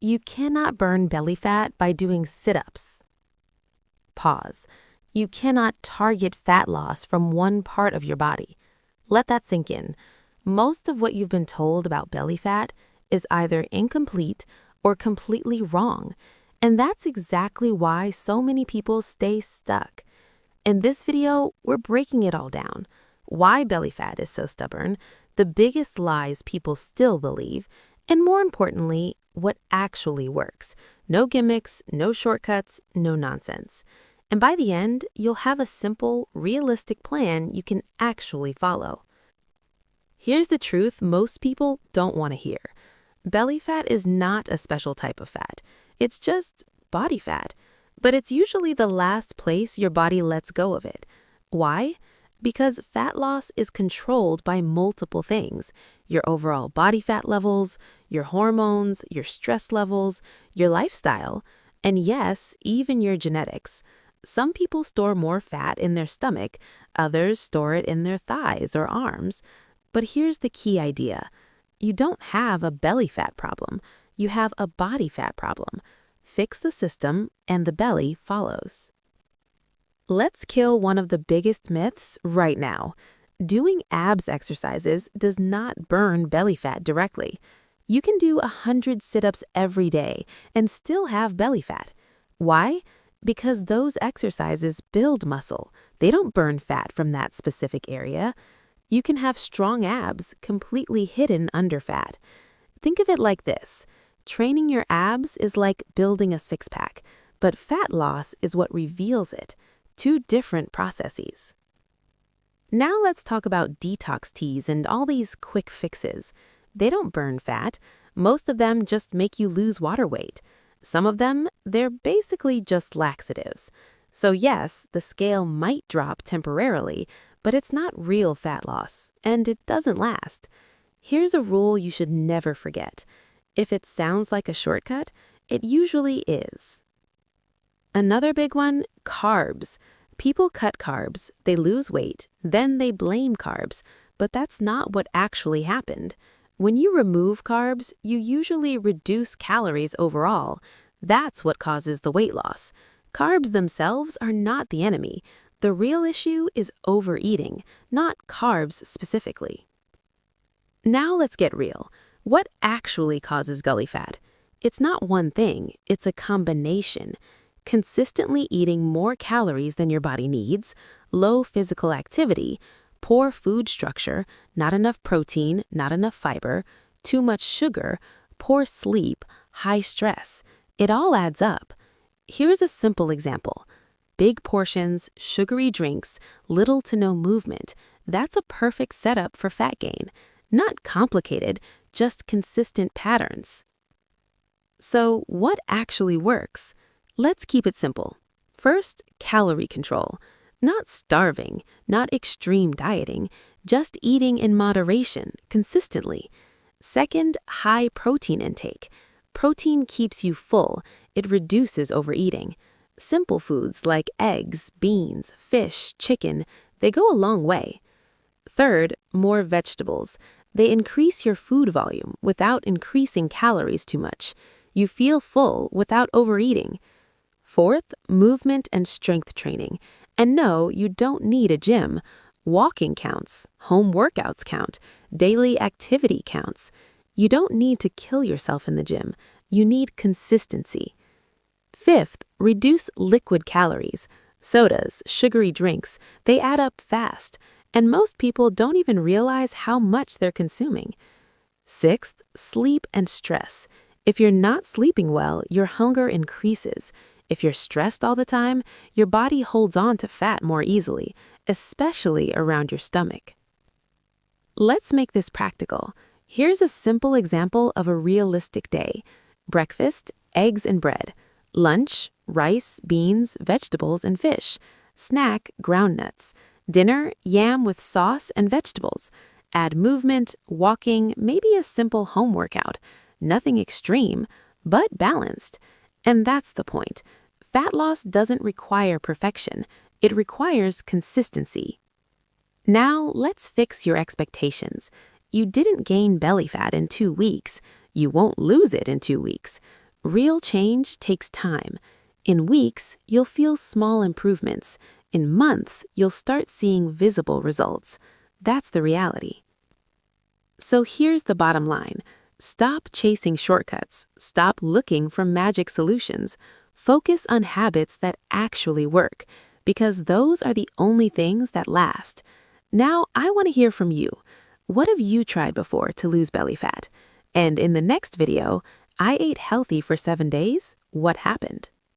You cannot burn belly fat by doing sit-ups. Pause. You cannot target fat loss from one part of your body. Let that sink in. Most of what you've been told about belly fat is either incomplete or completely wrong, and that's exactly why so many people stay stuck. In this video, we're breaking it all down. Why belly fat is so stubborn, the biggest lies people still believe, and more importantly, what actually works. No gimmicks, no shortcuts, no nonsense. And by the end, you'll have a simple, realistic plan you can actually follow. Here's the truth most people don't want to hear. Belly fat is not a special type of fat. It's just body fat. But it's usually the last place your body lets go of it. Why? Because fat loss is controlled by multiple things: your overall body fat levels, your hormones, your stress levels, your lifestyle, and yes, even your genetics. Some people store more fat in their stomach, others store it in their thighs or arms. But here's the key idea. You don't have a belly fat problem. You have a body fat problem. Fix the system, and the belly follows. Let's kill one of the biggest myths right now. Doing abs exercises does not burn belly fat directly. You can do 100 sit-ups every day and still have belly fat. Why? Because those exercises build muscle. They don't burn fat from that specific area. You can have strong abs completely hidden under fat. Think of it like this. Training your abs is like building a six-pack, but fat loss is what reveals it. Two different processes. Now let's talk about detox teas and all these quick fixes. They don't burn fat. Most of them just make you lose water weight. Some of them, they're basically just laxatives. So yes, the scale might drop temporarily, but it's not real fat loss, and it doesn't last. Here's a rule you should never forget. If it sounds like a shortcut, it usually is. Another big one, carbs. People cut carbs, they lose weight, then they blame carbs, but that's not what actually happened. When you remove carbs, you usually reduce calories overall. That's what causes the weight loss. Carbs themselves are not the enemy. The real issue is overeating, not carbs specifically. Now let's get real. What actually causes belly fat? It's not one thing, it's a combination. Consistently eating more calories than your body needs, low physical activity, poor food structure, not enough protein, not enough fiber, too much sugar, poor sleep, high stress. It all adds up. Here's a simple example. Big portions, sugary drinks, little to no movement. That's a perfect setup for fat gain. Not complicated, just consistent patterns. So what actually works? Let's keep it simple. First, calorie control. Not starving, not extreme dieting, just eating in moderation, consistently. Second, high protein intake. Protein keeps you full. It reduces overeating. Simple foods like eggs, beans, fish, chicken, they go a long way. Third, more vegetables. They increase your food volume without increasing calories too much. You feel full without overeating. Fourth, movement and strength training. And no, you don't need a gym. Walking counts, home workouts count, daily activity counts. You don't need to kill yourself in the gym. You need consistency. Fifth, reduce liquid calories. Sodas, sugary drinks, they add up fast, and most people don't even realize how much they're consuming. Sixth, sleep and stress. If you're not sleeping well, your hunger increases. If you're stressed all the time, your body holds on to fat more easily, especially around your stomach. Let's make this practical. Here's a simple example of a realistic day. Breakfast, eggs and bread. Lunch, rice, beans, vegetables, and fish. Snack, ground nuts. Dinner, yam with sauce and vegetables. Add movement, walking, maybe a simple home workout. Nothing extreme, but balanced. And that's the point. Fat loss doesn't require perfection. It requires consistency. Now, let's fix your expectations. You didn't gain belly fat in 2 weeks. You won't lose it in 2 weeks. Real change takes time. In weeks, you'll feel small improvements. In months, you'll start seeing visible results. That's the reality. So here's the bottom line. Stop chasing shortcuts. Stop looking for magic solutions. Focus on habits that actually work, because those are the only things that last. Now, I want to hear from you. What have you tried before to lose belly fat? And in the next video, I ate healthy for 7 days. What happened?